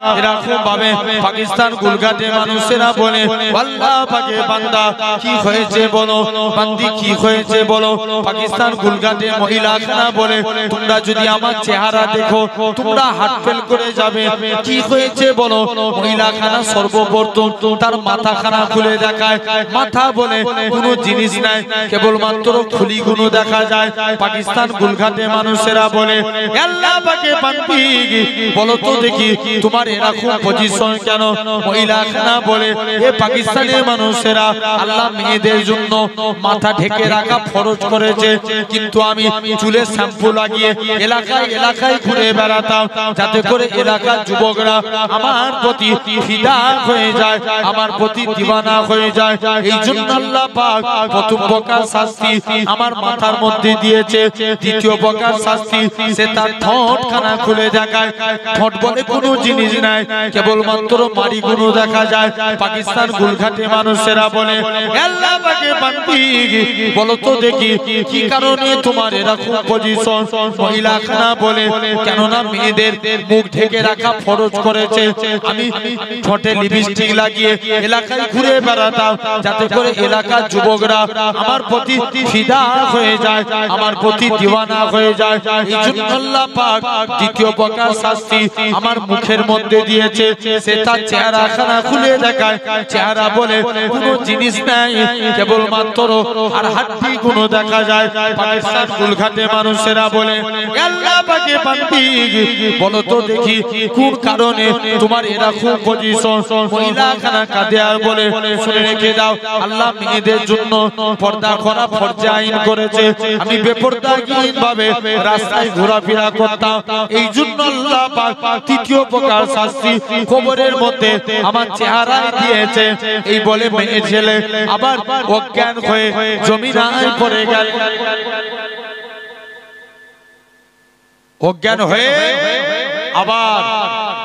এরকম ভাবে পাকিস্তান গুলঘাটে মানুষেরা বলে আল্লাহ পাকে বান্দা কি হয়েছে বলো, বান্দি কি হয়েছে বলো। পাকিস্তান গুলঘাটে মহিলাখানা বলে তোমরা যদি আমার চেহারা দেখো তোমরা হাত ফেল করে যাবে। কি হয়েছে বলো। মহিলাখানা সর্বপ্রথম তার মাথাখানা খুলে দেখায়। মাথা বলে কোনো জিনিস নাই, কেবলমাত্র খুলিগুলো দেখা যায়। পাকিস্তান গুলঘাটে মানুষেরা বলে আল্লাহ পাকে বান্দি বলো তো দেখি তোমার এরকম পজিশন কেন। মহিলাখানা বলে এ পাকিস্তানের মানুষেরা আল্লাহ মেয়েদের জন্য মাথা ঢেকে রাখা ফরজ করেছে, কিন্তু আমি চুলে শ্যাম্পু লাগিয়ে এলাকায় এলাকায় ঘুরে বেড়াতাম যাতে করে এলাকার যুবকরা আমার প্রতি ফিদা হয়ে যায়, আমার প্রতি দিওয়ানা হয়ে যায়। এই জন্য আল্লাহ পাক প্রথম প্রকার শাস্তি আমার মাথার মধ্যে দিয়েছে। দ্বিতীয় প্রকার শাস্তি সে তার ঠোঁটখানা খুলে দেখায়। ঠোঁট বলে কোনো জিনিস নাই, কেবলমাত্র মাড়িগুলো দেখা যায়। পাকিস্তান গুলঘাটে মানুষেরা বলে আল্লাহ পাকে বান্দি বলো তো দেখি কি কারণে তোমার এরকম পজিশন। মহিলাখানা বলে কেননা মেয়েদের মুখ ঢেকে রাখা ফরজ করেছে। আমি ঠোঁটে লিপস্টিক লাগিয়ে এলাকায় ঘুরে বেড়াতাম যাতে করে এলাকার যুবকরা আমার প্রতি ফিদা হয়ে যায়, আমার প্রতি দিওয়ানা হয়ে যায়। এই জন্য আল্লাহ পাক দ্বিতীয় প্রকার শাস্তি আমার মুখের মধ্যে দিয়েছে। সে তার চেহারাখানা খুলে দেখায়। চেহারা বলে কোনো জিনিস নাই, কেবলমাত্র আর হাড্ডি গুলো দেখা যায়। পাকিস্তান গুলঘাটে মানুষেরা বলে আল্লাহ পাকে বান্দি বলো তো দেখি কোন কারণে তোমার এরকম পজিশন। মহিলাখানা কাঁদে আর বলে শুনে রেখে দাও, আল্লাহ মেয়েদের জন্য পর্দা করা ফরজ আইন করেছে। আমি বেপরদাহীন ভাবে রাস্তায় ঘোরাফেরা করতাম, এই জন্য আল্লাহ পাক তৃতীয় প্রকার শাস্তি কবরের মধ্যে আমার চেহারায় দিয়েছে। এই বলে মেয়ে ছেলে আবার অজ্ঞান হয়ে জমিনায় পড়ে গেল। অজ্ঞান হয়ে আবার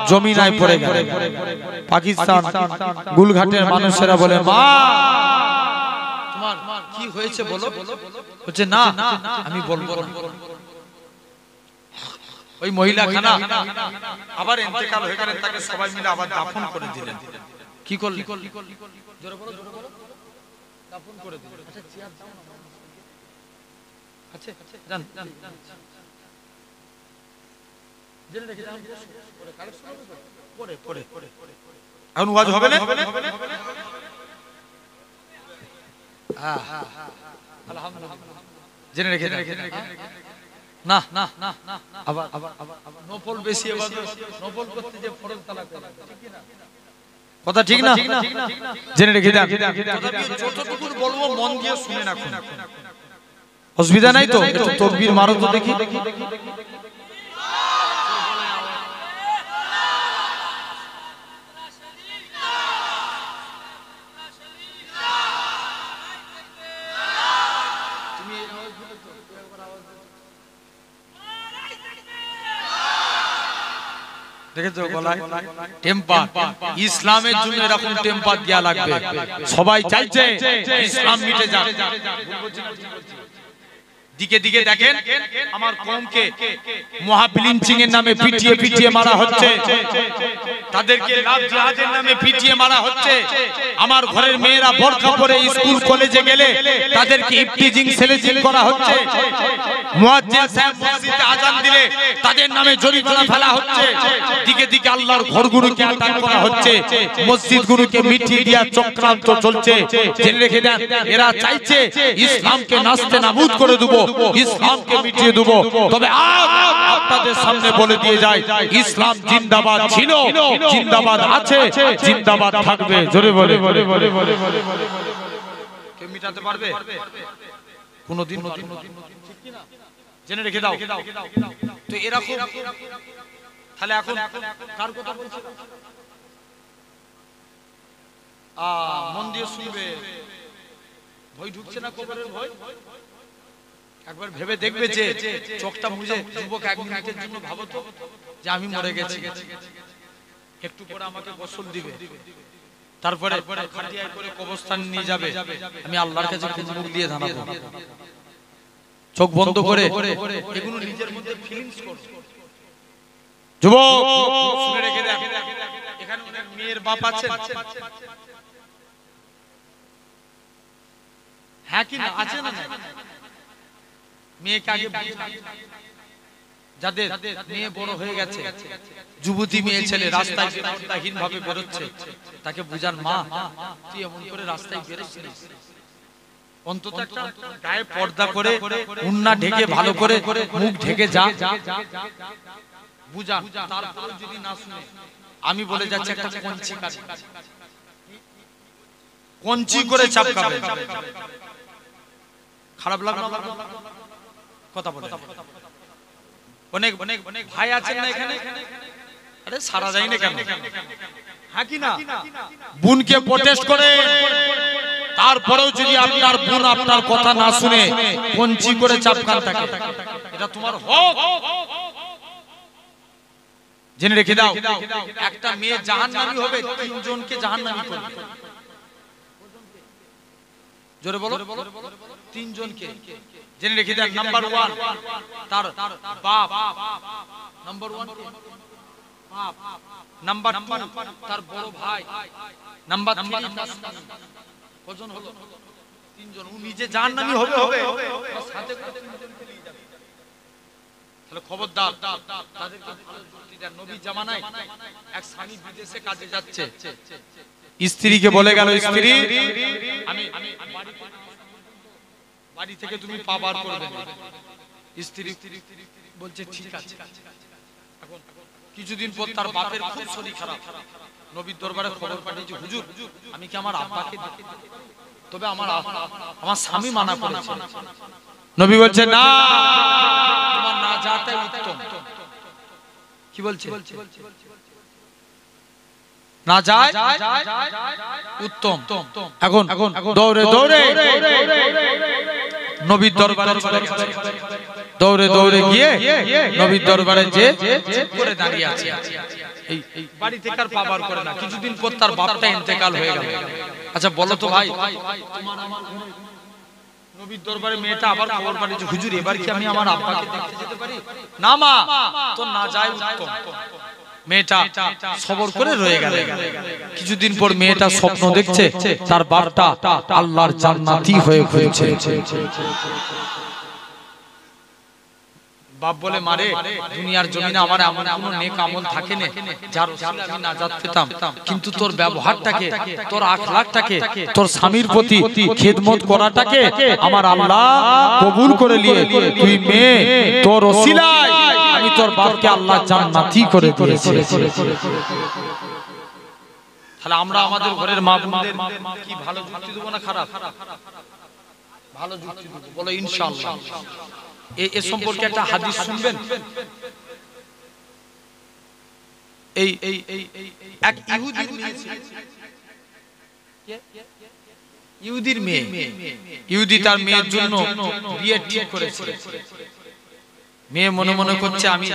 জমিনায় পড়ে গেল। পাকিস্তান গুলঘাটের মানুষেরা বলে মা তোমার কি হয়েছে বলো। বলছে না আমি বলবো না। ওই মহিলাখানা আবার ইন্তেকাল হয়ে গেলেন, তাকে সবাই মিলে আবার দাফন করে দিলেন। কি করলেন জোরে বলো, জোরে বলো। দাফন করে দিলেন। আচ্ছা চেয়ার দাও না। আচ্ছা জান জান জেনে রেখে দাও। পরে কালেকশন হবে, পরে পরে এখন ওয়াজ হবে না। হ্যাঁ আলহামদুলিল্লাহ জেনে রেখে দাও। না না না আবার আবার আবার নফল বেশি, আবার নফল করতে যে ফরজ তালাক ঠিক না, কথা ঠিক না, জেনে রেখে দেন। যতটুকু বলবো মন দিয়ে শুনে রাখুন, অসুবিধা নাই তো। একটু তাকবীর মারো তো দেখি। দেখেছো গলায় টেম্পার। ইসলামের জন্য এরকম টেম্পার দেয়া লাগবে। সবাই চাইছে ইসলাম মিটে যাক। দিকে দিকে দেখেন আমার কওমকে মহাবিলিঞ্চিং এর নামে পিটিয়ে পিটিয়ে মারা হচ্ছে, তাদেরকে লাভ জিহাদের নামে পিটিয়ে মারা হচ্ছে। আমার ঘরের মেয়েরা বোরকা পরে স্কুল কলেজে গেলে তাদেরকে ইফতিজিং সেলেজিং করা হচ্ছে। মুয়াজ্জিন সাহেব মসজিদে আযান দিলে তাদের নামে জরিমানা ফেলা হচ্ছে। দিকে দিকে আল্লাহর ঘরগুলোকে আটক করা হচ্ছে, মসজিদগুলোকে মিটিয়ে দেওয়ার চক্রান্ত চলছে। জেনে রেখে দেন, এরা চাইছে ইসলামকে নাস্তে নাবুদ করে দেব, ইসলামকে মিটিয়ে দেব। তবে আপনাদের সামনে বলে দিয়ে যায়, ইসলাম জিন্দাবাদ ছিল, জিন্দাবাদ আছে, জিন্দাবাদ থাকবে। জোরে বলে কে মিটাতে পারবে কোনদিন? ঠিক কি না? জেনে রেখে দাও। তো এরকম তাহলে এখন কার কথা বলছে? মন দিয়ে শুনবে। ভয় ঢুকছে না কবরের ভয়? একবার ভেবে দেখবে যে চোখটা মুজে যুবক এক মিনিটের জন্য ভাবো তো যে আমি মরে গেছি, একটু পরে আমাকে গোসল দিবে, তারপরে খাটিয়ায় করে কবরস্থানে নিয়ে যাবে, আমি আল্লাহর কাছে মুখ দিয়ে জানাবো। চোখ বন্ধ করে এগুলো নিজের মধ্যে ফিলিংস করো। যুবক শুনে রেখে দেন, এখানে অনেক মেয়ের বাপ আছে, হ্যাঁ কি না আছে না? মেয়েকে আগে যাদের মেয়ে বড় হয়ে গেছে, যুবতী মেয়ে ছেলে রাস্তায় পর্দাহীন ভাবে বেরোচ্ছে, তাকে বুঝান, মা তুই এমন করে রাস্তায় বেরোচ্ছিস, অন্তত একটা গায়ে পর্দা করে উন্না ঢেকে ভালো করে মুখ ঢেকে যা, বুঝান। তারপরে যদি না শুনে, আমি বলে যাচ্ছি একটা কঞ্চি কাজ, কঞ্চি করে চাপকাবে। খারাপ লাগলো কথা বলে? অনেক অনেক অনেক ভাই আছেন না এখানে, আরে সারা যায় না কেন? হ্যাঁ কি না? বোনকে প্রটেস্ট করে, তারপরেও যদি আপনার বোন আপনার কথা না শুনে কঞ্চি করে চাপকান থাকে, এটা তোমার হক, জেনে রেখে দাও। একটা মেয়ে জাহান্নামী হবে, তিনজনকে জাহান্নামী করবে। জোরে বলো, তিনজনকে, জেনে রেখে দেন। নাম্বার 1 তার বাপ, নাম্বার 1 বাপ, নাম্বার 2 তার বড় ভাই, নাম্বার 3 কজন হলো? তিনজন। ও নিজে জাহান্নামী হবে, সাথে করে তিনজনকে নিয়ে যাবে। তাহলে খবরদার তাদেরকে ভালো যুক্তি দেন। নবী জামানায় এক স্বামী বিদেশে কাজে যাচ্ছে, স্ত্রীকে বলে গেল, স্ত্রী আমি বাড়ি থেকে তুমি পা বার করবে না। স্ত্রী বলছে ঠিক আছে। এখন কিছুদিন পর তার বাপের খুব শরীর খারাপ, নবীর দরবারে খবর পাঠিয়েছে, হুজুর আমি কি আমার আব্বাকে দেখতে, তবে আমার স্বামী মানা করেছে। নবী বলছে না, তোমার না যাওয়াটাই উত্তম। কি বলছে? না যায় উত্তম। এখন দৌড়ে দৌড়ে নবীর দরবারে দৌড়ে দৌড়ে গিয়ে নবীর দরবারে যে করে দাঁড়িয়ে আছে, এই বাড়ি থেকে আর পা বার করে না। কিছুদিন পর তার বাপটা ইন্তেকাল হয়ে গেল। আচ্ছা বলো তো ভাই, নবীর দরবারে মেয়েটা আবার খবর পাঠিয়েছে, হুজুর এবার কি আমি আমার আব্বাকে দেখতে যেতে পারি? না মা, তো না যায় উত্তম। মেয়েটা সবর করে রয়ে গেল। কিছুদিন পর মেয়েটা স্বপ্ন দেখছে, তার বাপটা আল্লাহর জান্নাতি হয়ে ঘুরছে। বাপ বলে, মারে দুনিয়ার জমিনে আমার এমন কোন নেক আমল থাকে না যার ওসিলায় আমি নাজাত পেতাম, কিন্তু তোর ব্যবহারটাকে, তোর আখলাকটাকে, তোর স্বামীর প্রতি খিদমত করাটাকে আমার আল্লাহ কবুল করে নিয়ে তুই মেয়ে, তোর ওসিলায় আমি তোর বাপকে আল্লাহ জান্নাতি করে দিয়েছি। তাহলে আমরা আমাদের ঘরের মা বোনদের কি ভালো যুক্তি দেব না খারাপ? ভালো যুক্তি দেব, বলো ইনশাআল্লাহ। এ সম্পর্কে একটা হাদিস শুনবেন। এই এক ইহুদির মেয়ে, ইহুদি তার মেয়ের জন্য বিয়ে ঠিক করেছে। মেয়ে মনে মনে করছে, আমি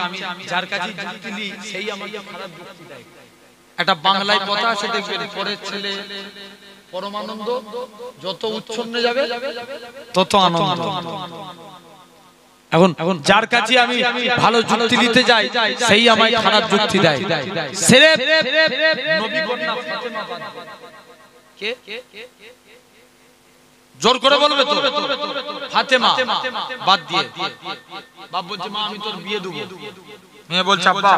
যার কাছে যুক্তি দিই সেই আমাকে খারাপ যুক্তি দেয়। একটা বাংলায় কথা আছে দেখবেন, পরের ছেলে পরমানন্দ, যত উচ্ছন্নে যাবে তত আনন্দ। এখন যার কাছে আমি ভালো যুক্তি দিতে যাই সেই আমায় খারাপ যুক্তি দেয়। সেরেফ নবী কন্যা ফাতেমা কে জোর করে বলবে তো? ফাতেমা বাদ দিয়ে বাপ বলছে, মা আমি তোর বিয়ে দেব। মেয়ে বলছে, আব্বা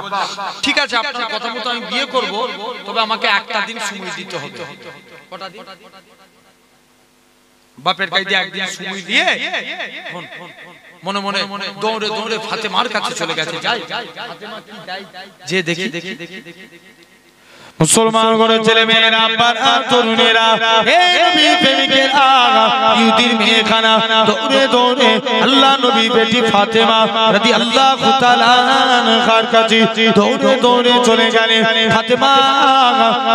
ঠিক আছে আপনার কথা মতো আমি বিয়ে করব, তবে আমাকে একটা দিন সময় দিতে হবে। কটা দিন? বাপের কাছে একদিন সময় দিয়ে মনে মনে দৌড়ে দৌড়ে ফাতেমার কাছে চলে গেছে। যাই ফাতেমা কি দেয় যে দেখি। মুসলমান ঘরের ছেলে মেয়েরা, পাড়া তরুণেরা, হে নবী প্রেমিকেরা, ইহুদির মেয়েখানা দৌড়ে দৌড়ে আল্লাহ নবী বেটি ফাতেমা রাদিয়াল্লাহু তাআলা আনহার কাছে দৌড়ে দৌড়ে চলে গেলেন। ফাতেমা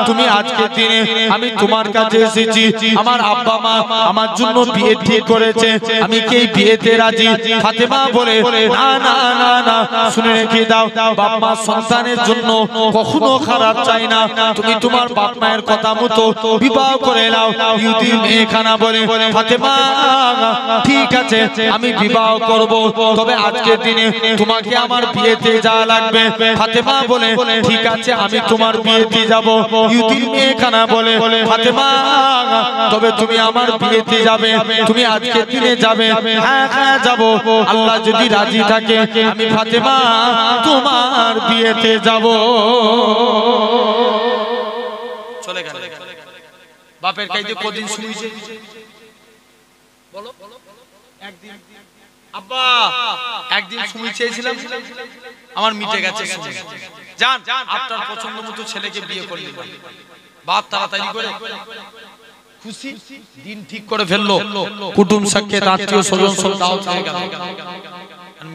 তুমি আজকে দিনে আমি তোমার কাছে এসেছি, আমার আব্বা মা আমার জন্য বিয়ে ঠিক করেছে, আমি কি বিয়েতে রাজি? ফাতেমা বলে, না না না না, শুনে রেখে দাও, বাপ মা সন্তানের জন্য কখনো খারাপ চায় না। তুমি তোমার বাপ মায়ের কথা মতো বিবাহ করে নাও। ইহুদির মেয়েখানা বলে ফাতেমা ঠিক আছে আমি বিবাহ করব, তবে আজকের দিনে তোমাকে আমার বিয়েতে যাওয়া লাগবে। ফাতেমা বলে ঠিক আছে আমি তোমার বিয়েতে যাব। ইহুদির মেয়েখানা বলে ফাতেমা তবে তুমি আমার বিয়েতে যাবে, তুমি আজকের দিনে যাবে? হ্যাঁ হ্যাঁ যাব, আল্লাহ যদি রাজি থাকে আমি ফাতেমা তোমার বিয়েতে যাব। চলে গেল। বাপের কাছে কদিন শুনেছে বলো? একদিন। আব্বা একদিন শুনে চেয়েছিলাম, আমার মিটে গেছে। জান আপনার পছন্দ মতো ছেলেকে বিয়ে করে দিবেন। বাপ তাড়াতাড়ি করে খুশি দিন ঠিক করে ফেললো, কুটুম সাক্ষাৎ আত্মীয় স্বজন সব দাওয়াত হয়ে গেল।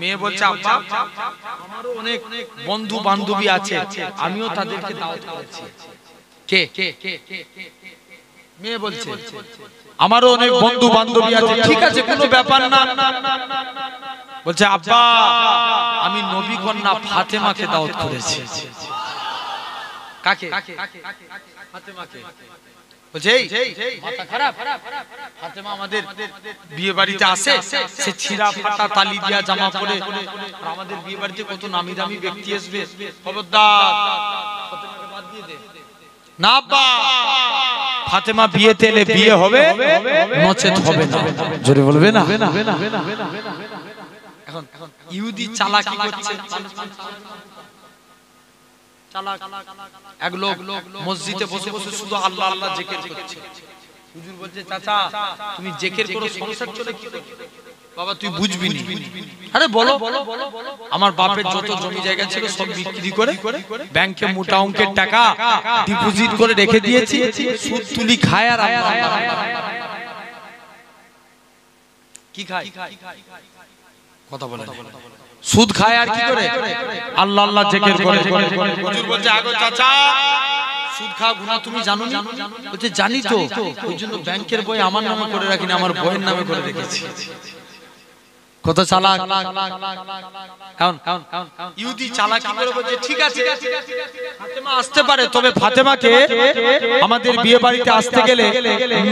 মেয়ে বলছে আব্বা আমারও অনেক বন্ধু বান্ধবী আছে, আমিও তাদেরকে দাওয়াত করেছি। কে? মেয়ে বলছে আমারও অনেক বন্ধু বান্ধবী আছে। ঠিক আছে কোনো ব্যাপার না। বলছে আব্বা আমি নবী কন্যা ফাতেমাকে দাওয়াত করেছি। কাকে? ফাতেমাকে। বলছে মাথা খারাপ, ফাতেমা আমাদের বিয়ে বাড়িতে আসে, সে ছিঁড়া ফাটা তালি দিয়া জামা পরে, আমাদের বিয়ে বাড়িতে কত নামি দামি ব্যক্তি আসবে, খবরদার ফাতেমাকে বাদ দিয়ে দে। না আব্বা ফাতেমা বিয়েতে এলে বিয়ে হবে, নচেত হবে না। জোরে বলবে না? এখন ইহুদি চালাকি করছে। এক লোক মসজিদে বসে বসে শুধু আল্লাহ আল্লাহ জিকির করছে। হুজুর বলছে চাচা তুমি জিকির করো সংসার চলে কি করে? বাবা তুই বুঝবি না। আরে বলো। আমার বাপের যত জমি জায়গা ছিল সব বিক্রি করে ব্যাংকে মোটা অঙ্কের টাকা ডিপোজিট করে রেখে দিয়েছি, সুদ তুলি খায় আর কি খায়? কথা বলে সুদ খায় আর কি করে? আল্লাহ আল্লাহ জিকির করে। হুজুর বলছে আগো চাচা সুদ খাওয়া গুনাহ তুমি জানো না? বলছে জানি তো, ওই জন্য ব্যাংকের বই আমার নামে করে রাখিনি, আমার বইয়ের নামে করে রেখেছি। কত চালাক! ইহুদি চালাকি করে বলছে ঠিক আছে ফাতেমা আসতে পারে, তবে ফাতেমাকে আমাদের বিয়ে বাড়িতে আসতে গেলে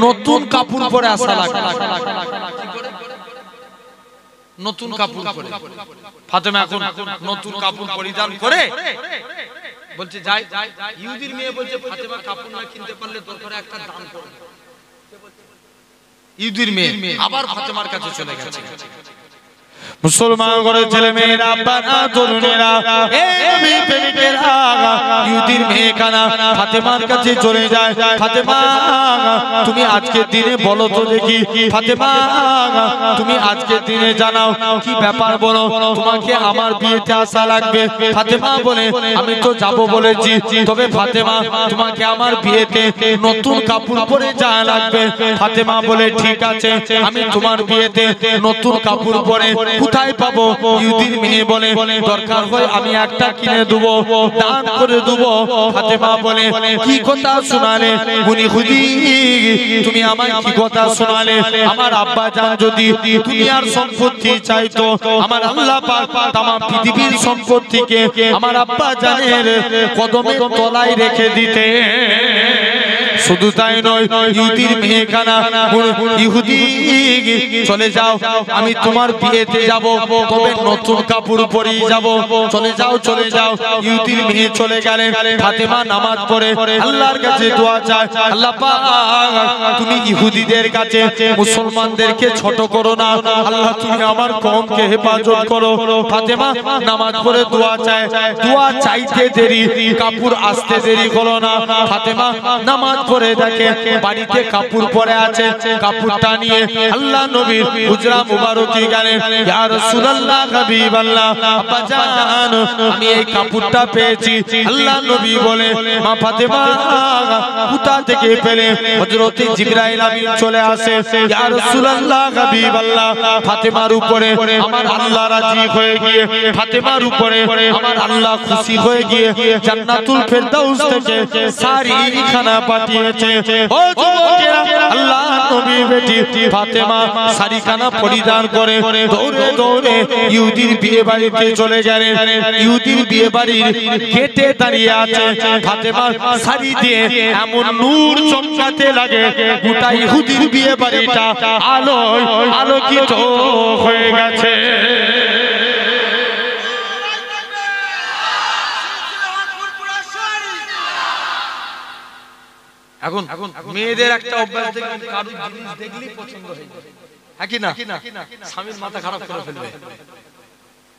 নতুন কাপড় পরে আসা লাগবে। নতুন কাপড় পরে ফাতেমা এখন নতুন কাপড় পরিধান করে বলছে যাই। ইহুদির মেয়ে বলছে ফাতেমা কাপড় না কিনতে পারলে দরকারে একটা দান করো। ইহুদির মেয়ে আবার ফাতেমার কাছে চলে গেছে। মুসলমান ঘরে ছেলে মেয়েরা বানা তরুণেরা এই প্রেমিকেরা ইহুদির মেয়েখানা ফাতেমার কাছে চলে যায়। ফাতেমা তুমি আজকের দিনে বলো তো দেখি, ফাতেমা তুমি আজকের দিনে জানাও কি ব্যাপার বলো, তোমাকে আমার বিয়েতে আসা লাগবে। ফাতেমা বলে আমি তো যাব বলেছি, তবে ফাতেমা তোমাকে আমার বিয়েতে নতুন কাপড় পরে যাওয়া লাগবে। ফাতেমা বলে ঠিক আছে আমি তোমার বিয়েতে নতুন কাপড় পরে কোথায় পাবো? ইহুদির মেয়ে বলে দরকার হয় আমি একটা কিনে দেবো, দান করে দেবো। ফাতেমা বলে কি কথা শোনালে ইহুদি, তুমি আমায় কি কথা শোনালে? আমার আব্বা জান যদি দুনিয়ার সম্পত্তি চাইতো, আমার আল্লাহ পাক তাম পৃথিবীর সম্পত্তিকে আমার আব্বা জানের কদমের তলায় রেখে দিতে। শুধু তাই নয় ইহুদির মেয়েখানা ইহুদি চলে যাও আমি তোমার বিয়েতে যাব, তবে নতুন কাপড় পরে যাব। চলে যাও চলে যাও। ইহুদির মেয়ে চলে গেলেন। ফাতেমা নামাজ পড়ে আল্লাহর কাছে দোয়া চায়, আল্লাহ পাক তুমি ইহুদিদের কাছে মুসলমানদেরকে ছোট করো না, আল্লাহ তুমি আমার কওমকে হেফাজত করো। ফাতেমা নামাজ পড়ে দোয়া চায়, দোয়া চাইতে দেরি কাপড় আসতে দেরি হলো না। ফাতেমা নামাজ পড়ে দেখে বাড়িতে কাপড় পরে আছে, কাপড়টা নিয়ে আল্লাহ নবীর হুজরা মুবারকে গেলেন। ইয়া রাসূলুল্লাহ হাবিবাল্লাহ আব্বা জান আমি এই কাপড়টা পেয়েছি। আল্লাহ নবী বলে মা ফাতেমা কোথা থেকে পেলে? হযরত জিবরাইল আমিন চলে আসে, ইয়া রাসূলুল্লাহ হাবিবাল্লাহ ফাতেমার উপরে আমার আল্লাহ রাজি হয়ে গিয়ে, ফাতেমার উপরে আমার আল্লাহ খুশি হয়ে গিয়ে জান্নাতুল ফেরদাউস থেকে সারি খানা পাঠিয়ে দিয়েছে। ও যুবকেরা, আল্লাহ নবীর বেটি ফাতেমা শাড়িখানা পরিধান করে দৌড়ে দৌড়ে ইহুদির বিয়ে বাড়িতে চলে গেলেন। ইহুদির বিয়ে বাড়ির গেটে দাঁড়িয়ে আছে। ফাতেমা শাড়ি দিয়ে এমন নূর চমকাতে লাগে, গোটা ইহুদির বিয়ে বাড়িটা আলোয় আলোকিত হয়ে গেছে। এখন মেয়েদের একটা অভ্যাস দেখবেন, কারো জিনিস দেখলেই পছন্দ হয়ে যায়, হ্যাঁ কি না? স্বামীর মাথা খারাপ করে ফেলবে।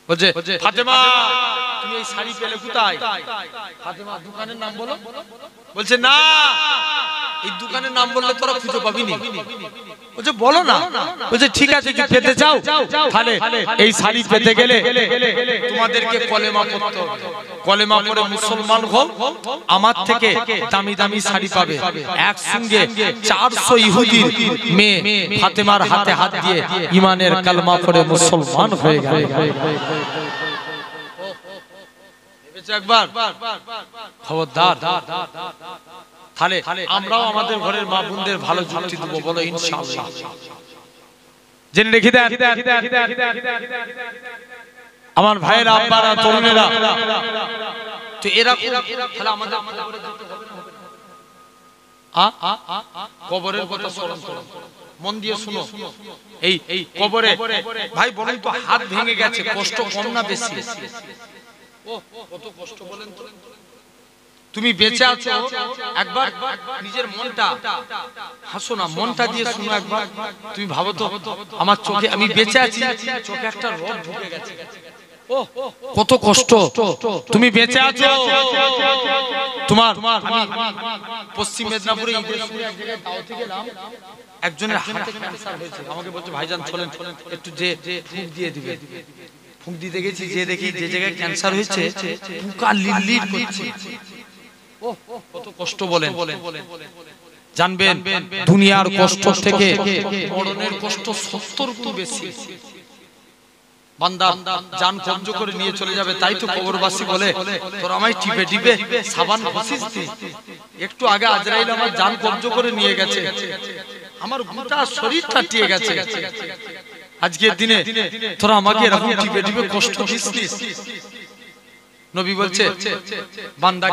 বলছে ফাতেমা তুমি এই শাড়ি পেলে কোথায়? ফাতেমা দোকানের নাম বলো। বলছে না, এই দোকানের নাম বললে তোরা খুঁজে পাবি না। বলছে বলো না। বলছে ঠিক আছে, কি পেতে চাও? তাহলে এই শাড়ি পেতে গেলে তোমাদেরকে কলেমা পড়তে হবে। কলেমা পড়ে মুসলমান হও, আমার থেকে দামি দামি শাড়ি পাবে। একসঙ্গে 400 ইহুদির মেয়ে ফাতেমার হাতে হাত দিয়ে ঈমানের কালমা পড়ে মুসলমান হয়ে গেল। একবার খবরদার। তাহলে আমরাও আমাদের ঘরের মা বোনদের ভালো যুক্তি দেব, বলো ইনশাআল্লাহ। জেনে রেখে দেন আমার ভাইয়েরা, আব্বারা, তরুণেরা, তো এরা তাহলে আমাদের কবরের কথা স্মরণ করো, মন দিয়ে শুনো। এই কবরে ভাই বলেন তো, হাত ভেঙে গেছে, কষ্ট কম না বেশি? কত কষ্ট বলেন তো। তুমি বেঁচে আছো, একবার নিজের মনটা হাসো না, মনটা দিয়ে শুনো একবার। তুমি ভাবো তো, আমার চোখে আমি বেঁচে আছি, চোখে একটা রড ঢুকে গেছে, কত কষ্ট। তুমি বেঁচে আছো, তোমার পশ্চিম মেদিনীপুরে ঈদের সময় এক জায়গায় দাওয়াতে গেলাম, একজনের হাতে ক্যান্সার হয়েছে। আমাকে বলছে ভাইজান চলেন একটু যে ফুঁক দিয়ে দিবে। ফুঁক দিতে গেছি, যে দেখি যে জায়গায় ক্যান্সার হয়েছে পোকা লিললির করছে। কত কষ্ট বলেন। জানবেন দুনিয়ার কষ্ট থেকে মরণের কষ্ট 70 গুণ বেশি। বান্দা জান কবজ করে নিয়ে চলে যাবে, তাই তো কবরবাসী বলে তোর আমায় টিপে টিপে সাবান ঘষিস নি। একটু আগে আজরাইল আমার জান কবজ করে নিয়ে গেছে, আমার গোটা শরীর টাটিয়ে গেছে। আজকের দিনে তোরা আমাকে এরকম টিপে টিপে কষ্ট দিস। নবী বলছে বান্দা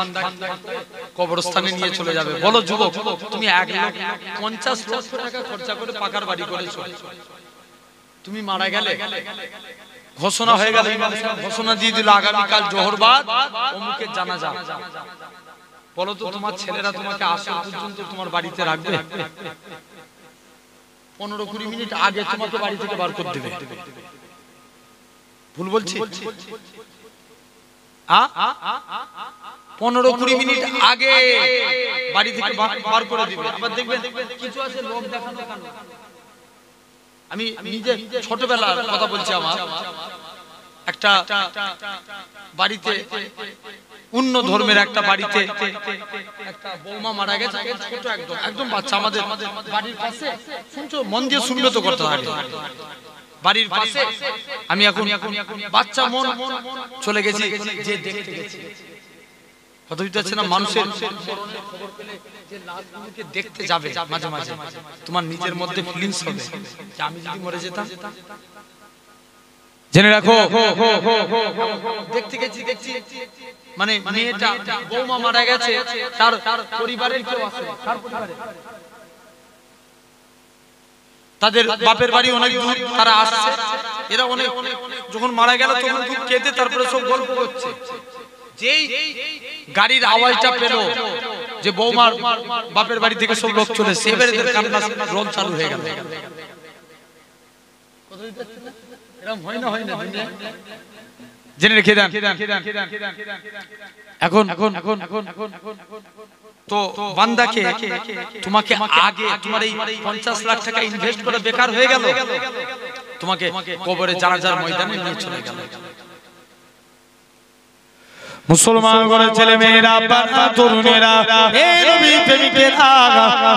কবরস্থানে নিয়ে চলে যাবে। বলো যুবক, তুমি 1,50,00,000 টাকা খরচা করে পাকার বাড়ি করেছো, তুমি মারা গেলে ঘোষণা হয়ে গেল, ঘোষণা দিয়ে দিল আগামীকাল জোহরবাদ অমুকের জানাজা। বলো তো তোমার ছেলেরা তোমাকে আসর পর্যন্ত তোমার বাড়িতে রাখবে? 15-20 মিনিট আগে তোমাকে বাড়ি থেকে বার করে দেবে। ভুল বলছি? 15-20 মিনিট আগে বাড়ি থেকে বার করে দিবে। আবার দেখবেন কিছু আছে লোক দেখানো। আমি নিজে ছোটবেলার কথা বলছি, আমার একটা বাড়িতে, অন্য ধর্মের একটা বাড়িতে একটা বৌমা মারা গেছে, ছোট একদম বাচ্চা। আমাদের বাড়ির পাশে, শুনছো মন দিয়ে শুনবে তো, করতে থাকে বাড়ির পাশে। আমি এখন বাচ্চা মন চলে গেছি, যে দেখতে গেছি। কত হচ্ছে না মানুষের খবর পেলে যে লাশগুলোকে দেখতে যাবে, মাঝে মাঝে তোমার নিজের মধ্যে ফিলিংস হবে যে আমি যদি মরে যেতাম। জেনে রাখো, দেখতে গেছি, মানে মেয়েটা বৌমা মারা গেছে, তার পরিবারের কেউ আছে, তার পরিবারে তাদের বাপের বাড়ি অনেক দূর, তারা আসছে। এরা অনেক যখন মারা গেল তখন খুব কেঁদে তারপরে সব গল্প করছে। যেই গাড়ির আওয়াজটা পেল যে বৌমার বাপের বাড়ি থেকে সব লোক চলে এসেছে, এবারে এদের কান্না রোল চালু হয়ে গেল। এরকম হয় না দুনিয়া? জেনে রেখে দেন। এখন তো বান্দাকে, তোমাকে আগে তোমার এই 50 লাখ টাকা ইনভেস্ট করে বেকার হয়ে গেল, তোমাকে কবরে জানাজার ময়দানে নিয়ে চলে গেল। মুসলমান করে ছেলে মেয়েরা বাবা তরুণেরা এই নবী প্রেমিকেরা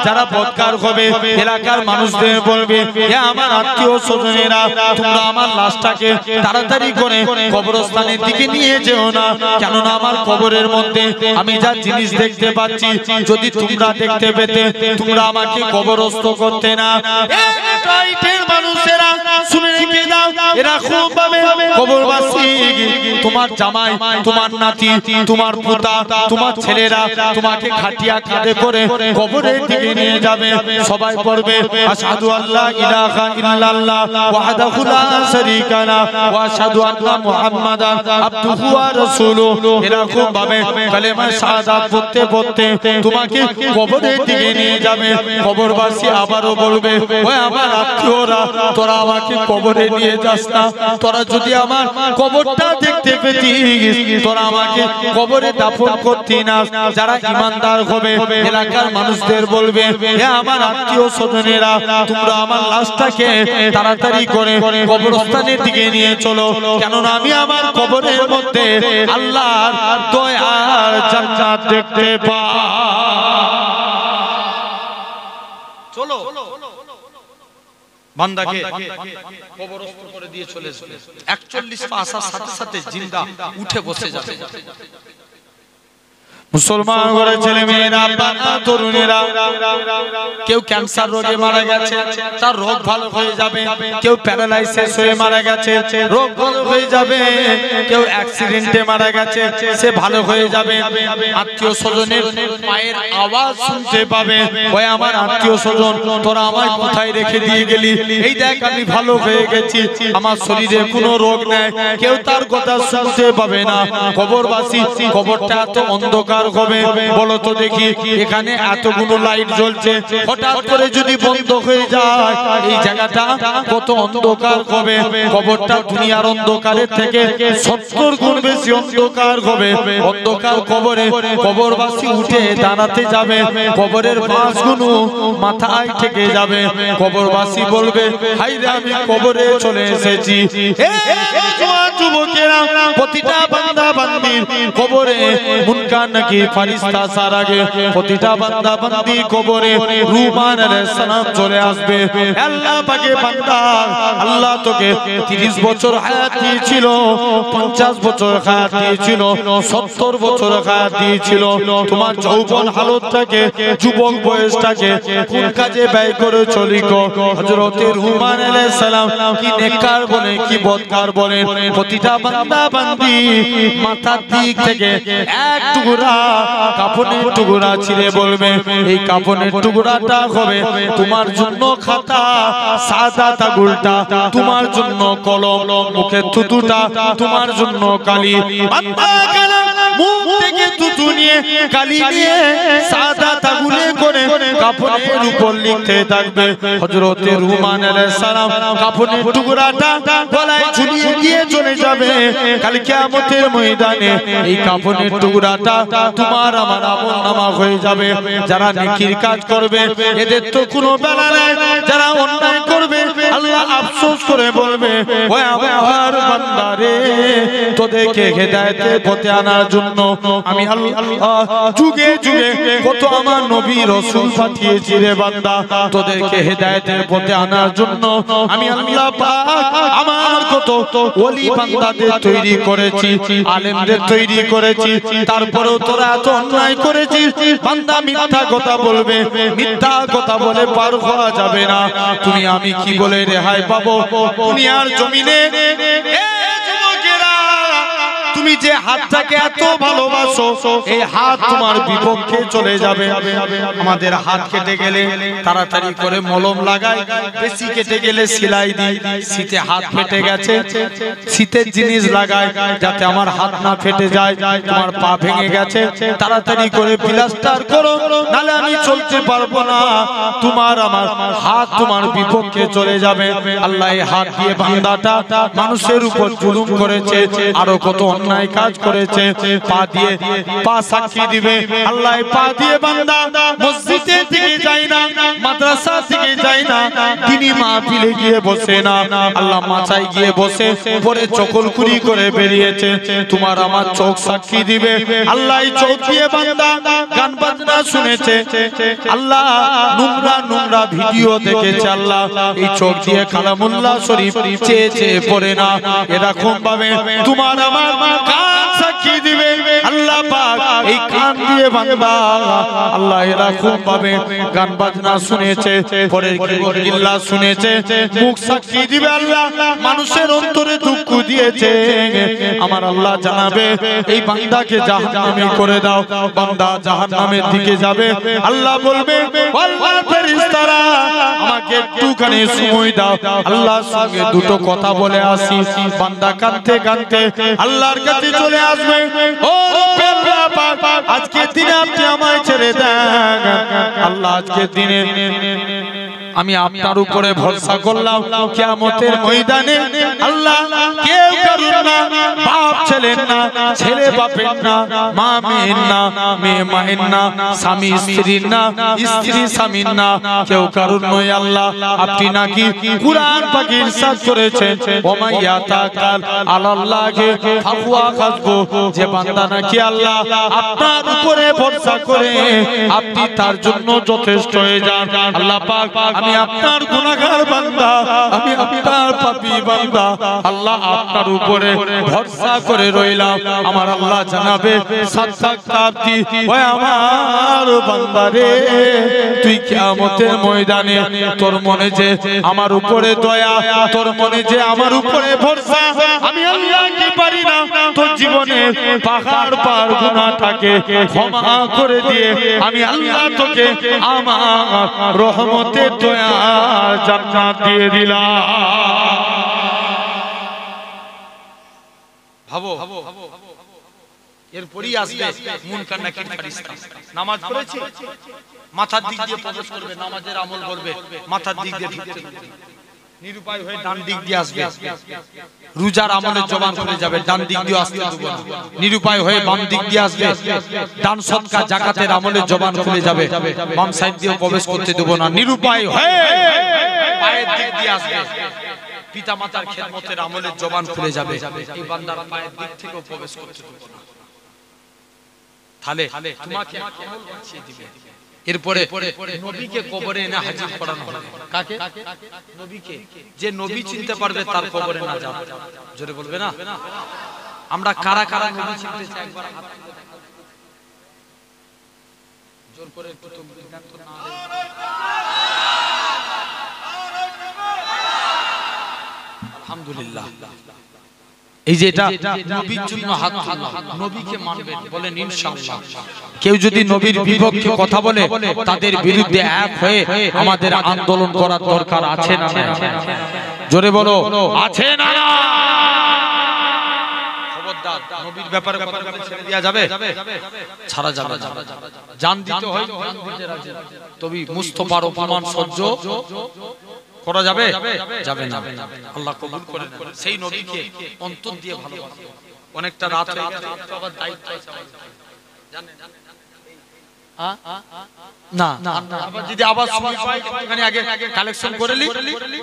যারা বদকার হবে এলাকার মানুষদের বলবে হে আমার আত্মীয় স্বজনেরা তোমরা আমার লাশটাকে তাড়াতাড়ি করে কবরস্থানের দিকে নিয়ে যেও না, কেননা আমার কবরের মধ্যে আমি যা জিনিস দেখতে পাচ্ছি যদি তোমরা দেখতে পেতে তোমরা আমাকে কবরস্থ করতে না। এই মানুষেরা শুনে রেখে দাও, এরা খুব ভাবে কবরবাসী তোমার জামাই, তোমার নাতি, তোমার পুতা, তোমার ছেলেরা তোমাকে খাটিয়া কাঁধে করে কবরের দিকে নিয়ে যাবে। সবাই পড়বে আশহাদু আল্লা ইলাহা ইল্লাল্লাহ ওয়াহদাহু লা শারীকা লাহু ওয়া আশহাদু আন্না মুহাম্মাদান আবদুহু ওয়া রাসূলুহু। এরকম ভাবে কালেমা শাহাদাত পড়তে পড়তে তোমাকে কবরের দিকে নিয়ে যাবে। কবরবাসী আবারও বলবে ওই আমার আত্মীয়রা তোরা আমাকে কবরে নিয়ে যাস না, তোরা যদি আমার কবরটা দেখতে পেতিস তোরা আমাকে কবরে দাফন করতি না। যারা ঈমানদার হবে এলাকার মানুষদের বলবে হে আমার আত্মীয় স্বজনেরা তোমরা আমার লাশটাকে তাড়াতাড়ি করে কবরস্থানের দিকে নিয়ে চলো, কেননা আমি আমার কবরের মধ্যে আল্লাহর দয়ার জান্নাত দেখতে পাই। চলো বান্দাকে কবরস্থ করে দিয়ে চলে এসেছে। 41 পা আসার সাথে সাথে জিন্দা উঠে বসে যাবে। মুসলমান ঘরে ছেলে মেয়েরা বাবা তরুণেরা কেউ ক্যান্সার রোগে মারা গেছে তার রোগ ভালো হয়ে যাবে, কেউ প্যারালাইসিস হয়ে মারা গেছে রোগ ভালো হয়ে যাবে, কেউ অ্যাক্সিডেন্টে মারা গেছে সে ভালো হয়ে যাবে। আত্মীয় স্বজনের পায়ের আওয়াজ শুনতে পাবে ওই আমার আত্মীয় স্বজন তোরা আমায় কোথায় রেখে দিয়ে গেলি, এই দেখ আমি ভালো হয়ে গেছি, আমার শরীরে কোনো রোগ নেই, কেউ তার কথা শুনতে পাবে না। কবরবাসী কবরটা এত অন্ধকার হবে বলো তো দেখি, এখানে এতগুলো লাইট জ্বলছে হঠাৎ করে যদি বন্ধ হয়ে যায় এই জায়গাটা কত অন্ধকার হবে। কবরটা দুনিয়ার অন্ধকারের থেকে 70 গুণ বেশি অন্ধকার হবে। অন্ধকার কবরে কবরবাসী উঠে দাঁড়াতে যাবে, কবরের বাঁশগুলো মাথায় থেকে যাবে। কবরবাসী বলবে হাই রে আমি কবরে চলে এসেছি। যুবকেরা প্রতিটা বান্দা বান্দির কবরে মুনকার নাকি ফেরেশতা আসার আগে প্রতিটা বান্দা বান্দি কবরে রূহ আলাইহিস সালাম চলে আসবে। আল্লাহ পাকে বান্দা আল্লাহ তোকে 30 বছর হায়াত দিয়েছিল, 50 বছর হায়াত দিয়েছিল, 70 বছর হায়াত দিয়েছিল, তোমার যৌবন হালতটাকে যুবক বয়সটাকে কোন কাজে ব্যয় করে চলিকো। হযরত রূহ আলাইহিস সালাম কি নেককার বলে কি বদকার বলে প্রতিটা বান্দা বান্দি মাথার দিক থেকে এক টুকরা কাপনের টুকরা ছিঁড়ে বলবে এই কাপনের টুকরাটা হবে তোমার জন্য খাতা, সাদা তাগুলটা তোমার জন্য কলম, মুখে থুতুটা তোমার জন্য কালি। বান্দা কালাম মুখ থেকে থুতু নিয়ে কালি নিয়ে সাদা তাগুলে করে কাপনের উপর লিখতে থাকবে। হযরত রূহ আলাইহিস সালাম কাপনের টুকরাটা গলায় ঝুলিয়ে দিয়ে চলে যাবে। কাল কিয়ামতের ময়দানে এই কাপনের টুকরাটা তোমার আমার আমলনামা হয়ে যাবে। যারা নেকির কাজ করবে এদের তো কোনো বেলা নাই, যারা অন্যায় করবে আল্লাহ আফসোস করে বলবে ওই আমার বান্দারে তোদেরকে হেদায়েতের পথে আনার জন্য আমি আল্লাহ যুগে যুগে কত আমার নবী রাসূল পাঠিয়েছি রে বান্দা, তোদেরকে হেদায়েতের পথে আনার জন্য আমি আল্লাহ পাক আমার কত ওলি বান্দাদের তৈরি করেছি, আলেমদের তৈরি করেছি, তারপরেও তোরা এত অন্যায় করেছিস। বান্দা মিথ্যা কথা বলবে, মিথ্যা কথা বলে পার হওয়া যাবে না। তুমি আমি কি বলে রেহাই পাবো দুনিয়ার জমিনে? তুমি যে হাতটাকে এত ভালোবাসো এই হাত তোমার বিপক্ষে চলে যাবে। আমাদের হাত কেটে গেলে তাড়াতাড়ি করে মলম লাগাই, বেশি কেটে গেলে সেলাই দিই। শীতে হাত ফেটে গেছে শীতের জিনিস লাগাই যাতে আমার হাত না ফেটে যায়। তোমার পা ভেঙে গেছে তাড়াতাড়ি করে প্লাস্টার করো, নালে আমি চলতে পারবো না। তোমার আমার হাত তোমার বিপক্ষে চলে যাবে। আল্লাহ এই হাত দিয়ে বান্দাটা মানুষের উপর জুলুম করেছে, আরো কত অন্যায় কাজ করেছে। পা দিয়ে পা সাক্ষী দিবে। আল্লাহ পা দিয়ে বান্দা মসজিদে দিকে যায় না, মাদ্রাসা মাদ্রাসার দিকে যায় না, তিনি মাহফিলে গিয়ে বসে না, আল্লাহ মাচায় গিয়ে বসে পরে চকলকুরি করে বেরিয়েছে। তোমার আমার চোখ সাক্ষী দিবে, আল্লাহ এই চোখ দিয়ে বান্দা গান বাজনা শুনেছে, আল্লাহ নোংরা নোংরা ভিডিও দেখেছে, আল্লাহ এই চোখ দিয়ে কালামুল্লাহ শরীফ চেয়ে চেয়ে পড়ে না। এরকম ভাবে তোমার আমার কান সাক্ষী দিবে, আল্লাহ পাক এই কান দিয়ে বান্দা আল্লাহ এরকম ভাবে গান বাজনা শুনেছে, পরে কিল্লা শুনেছে, মুখ সাক্ষী দিবে, আল্লাহ মানুষের অন্তরে দুঃখ দিয়েছে। আমার আল্লাহ জানাবে এই বান্দাকে জাহান্নামী করে দাও, বান্দা জাহান্নামের দিকে যাবে। আল্লাহ বলবে আল্লাহ ফেরেশতারা আমাকে একটুখানি সময় দাও, আল্লাহর সঙ্গে দুটো কথা বলে আসি। বান্দা কাঁদতে কাঁদতে আল্লাহর কাছে চলে আসবে, ও আল্লাহ পাক আজকে দিনে আপনি আমায় ছেড়ে দেন, আল্লাহ আজকে দিনে আমি আপনার উপরে ভরসা করলাম, কিয়ামতের ময়দানে আল্লাহ কেউ কারুর না, বাপ ছেলের না, ছেলে বাপের না, মা মেয়ের না, মেয়ে মায়ের না, স্বামী স্ত্রীর না, স্ত্রী স্বামীর না, কেউ কারুর নয়। আল্লাহ আপনি নাকি কুরআন পাকে ইরশাদ করেছেন, ওমা ইয়াতাকাল আলাল্লাহি ফাহুয়া হাসবু, যে বান্দা নাকি আল্লাহ আপনার উপরে ভরসা করে আপনি তার জন্য যথেষ্ট হয়ে যান। আল্লাহ পাক আমি আপনার গুনাহগার বান্দা, আমি আপনার পাপী বান্দা, আল্লাহ আপনার উপরে ভরসা করে রইলাম। আমার আল্লাহ জানাবে সাত্তাকাতি, ওই আমার বান্দা রে, তুই কিয়ামতের ময়দানে তোর মনে যে আমার উপরে দয়া, তোর মনে যে আমার উপরে ভরসা, আমি আল্লাহ কি পারি না তোর জীবনে পাহাড় পার গুনাহটাকে ক্ষমা করে দিয়ে আমি আল্লাহ তোকে আমার রহমতের দয়া জান্নাত দিয়ে দিলাম। ভাবো এরপরই আসবে মুনকার নাকির ফেরেশতা। নামাজ পড়েছি, মাথার দিক দিয়ে প্রবেশ করবে, নামাজের আমল করবে, মাথার দিক দিয়ে ঢুকতে নিরুপায় হয়ে ডান দিক দিয়ে আসবে, রোজার আমলের জবান খুলে যাবে, ডান দিক দিয়ে আসতে দেব না। নিরুপায় হয়ে বাম দিক দিয়ে আসবে, দান সদকা যাকাতের আমলের জবান খুলে যাবে, বাম সাইড দিয়ে প্রবেশ করতে দেব না। নিরুপায় হয়ে পায়ের দিক দিয়ে আসবে, পিতা মাতার খেদমতের আমলের জবান খুলে যাবে, এই বান্দার পায়ের দিক থেকেও প্রবেশ করতে দেব না। তাহলে তোমাকে আমল বাঁচিয়ে দিবে। এরপরে নবীকে কবরে এনে হাজির করানো হবে। কাকে? নবীকে। যে নবী চিনতে পারবে তার কবরে না যাবে। জোরে বলবে না? আমরা কারা কারা নবী চিনতে চাই একবার হাত তুলে দেখা। জোর করে একটু তাকবীর দেন তো না। আলহামদুলিল্লাহ। এই যে এটা নবীর জন্য হাত তোলা, নবীকে মানবেন, বলেন ইনশাআল্লাহ। কেউ যদি নবীর বিপক্ষে কথা বলে তাদের বিরুদ্ধে এক হয়ে আমাদের আন্দোলন করার দরকার আছে না? জোরে বলো, আছে না? খবরদার, নবীর ব্যাপারে কথা বলে ছেড়ে দেয়া যাবে? ছাড়া যাবে না। জান দিতে হয়, জান দিতে রাজি। তবে মুস্তাফার অপমান সহ্য করা যাবে? যাবে না। আল্লাহ কবুল করেন সেই নবীকে অন্তর দিয়ে ভালোবাসা। অনেকটা রাত হয়ে গেছে, আবার দায়িত্ব আছে জানেন না না। আবার যদি আবার সময় পাই একটুখানি আগে কালেকশন করে নি,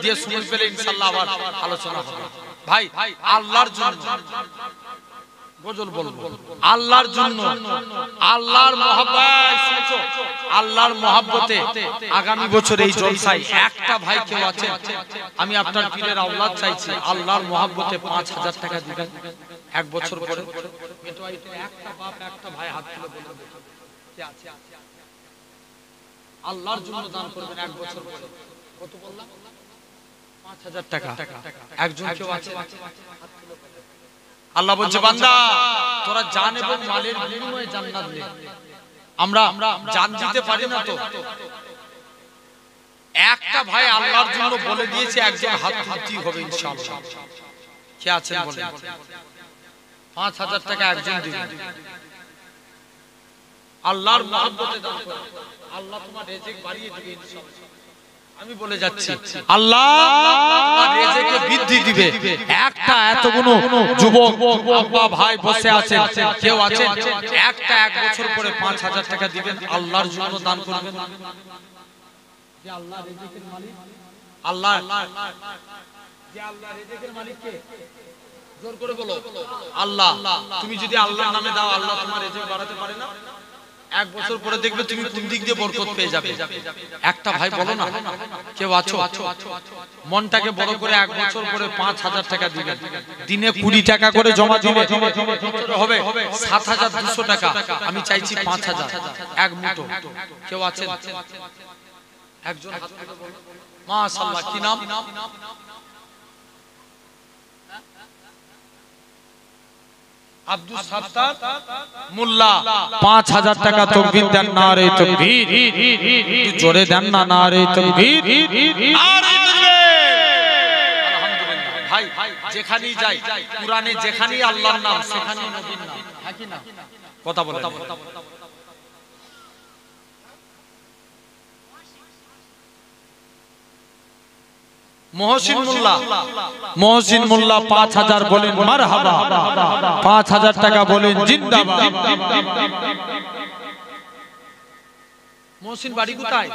দিয়ে সময় পেলে ইনশাআল্লাহ আবার আলোচনা হবে। ভাই আল্লাহর জন্য গজল বলবো, আল্লাহর জন্য, আল্লাহর মহব্বত, আল্লাহর মহব্বতে আগামী বছর এই জলসায় একটা ভাই কেউ আছে, আমি আপনার পীরের আওলাদ চাইছি, আল্লাহর মহব্বতে 5000 টাকা দিবেন এক বছর পরে। একটা বাপ একটা ভাই হাত তুলে বলবেন কে আছে? আল্লাহর জন্য দান করবেন এক বছর পরে। কত বললাম? 5000 টাকা। একজন কেউ আছে? আল্লাহ বলছে বান্দা তোরা জান এবং মালের বিনিময়ে জান্নাত নে। আমরা জান দিতে পারি না তো। একটা ভাই আল্লাহর জন্য বলে দিয়েছে, একজন হাত তুলতেই হবে ইনশাআল্লাহ। কে আছেন বলেন? 5000 টাকা একজন দিবেন। আল্লাহর মহব্বতে দান করুন, আল্লাহ তোমার রিজিক বাড়িয়ে দিবে ইনশাআল্লাহ। আমি বলে যাচ্ছি আল্লাহ তোমার রিজিকে বৃদ্ধি দিবে। একটা এতগুলো যুবক আব্বা ভাই বসে আছেন, কেউ আছেন একটা এক বছর পরে 5000 টাকা দিবেন, আল্লাহর জন্য দান করবেন। যে আল্লাহ রিজিকের মালিক, আল্লাহ যে আল্লাহ রিজিকের মালিক কে? জোর করে বলো আল্লাহ। তুমি যদি আল্লাহর নামে দাও, আল্লাহ তোমার রিজিক বাড়াতে পারে না? এক বছর পরে দেখবে তুমি কোন দিক দিয়ে বরকত পেয়ে যাবে। একটা ভাই বলো না, কেউ আছো মনটাকে বড় করে এক বছর পরে 5,000 টাকা দিবেন, দিনে 20 টাকা করে জমা দিবে, হবে 7,200 টাকা। আমি চাইছি 5,000 এক মুঠো। কেউ আছেন? একজন হাত তুলে বলো। মাশাআল্লাহ, কি নাম? আব্দুল সাত্তার মোল্লা। 5,000 টাকা তাকবীর দেন, নারে তাকবীর। জোরে দেন না, নারে তাকবীর। আলহামদুলিল্লাহ। ভাই যেখানেই যাই কুরআনে যেখানেই আল্লাহর নাম সেখানেই নবীর নাম, হ্যাঁ কি না? কথা বলেন। মহসিন মোল্লা 5,000 বলেন মারহাবা, 5,000 টাকা বলেন জিন্দাবাদ। মহসিন বাড়ি কোথায়?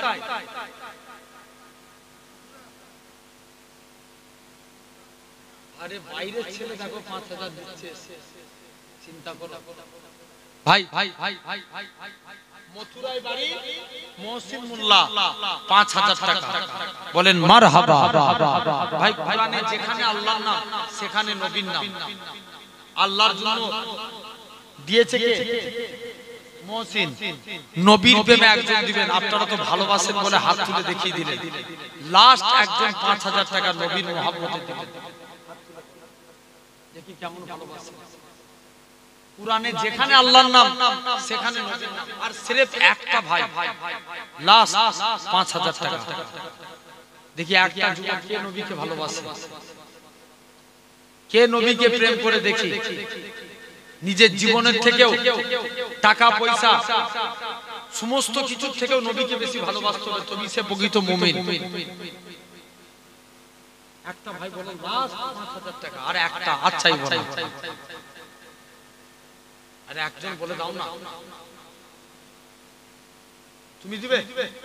আরে বাইরের ছেলে দেখো 5,000 দিচ্ছে, চিন্তা করো ভাই। মথুরায় বাড়ি মহসিন মোল্লা, 5,000 টাকা বলেন মারহাবা। ভাই কুরআনে যেখানে আল্লাহর নাম সেখানে নবীর নাম। আল্লাহর জন্য দিয়েছে কে? মহসিন। নবীর প্রেমে একজন দিবেন, আপনারা তো ভালোবাসেন বলে হাত তুলে দেখিয়ে দিলেন। লাস্ট একজন 5,000 টাকা নবীর মহব্বতে দিবেন। দেখি কেমন ভালোবাসেন। কুরআনে যেখানে আল্লাহর নাম সেখানে নবীর নাম। আর সির্ফ একটা ভাই লাস্ট 5,000 টাকা। দেখি একটা যুবক কে নবীকে ভালোবাসে, কে নবীকে প্রেম করে, দেখি নিজের জীবনের থেকেও, টাকা পয়সা সমস্ত কিছুর থেকেও নবীকে বেশি ভালোবাসতে হবে, তবে সে প্রকৃত মুমিন। একটা ভাই বলেন লাস্ট 5,000 টাকা। আর একটা আচ্ছাই বলেন, আরে একজন বলে দাও না। তুমি দিবে?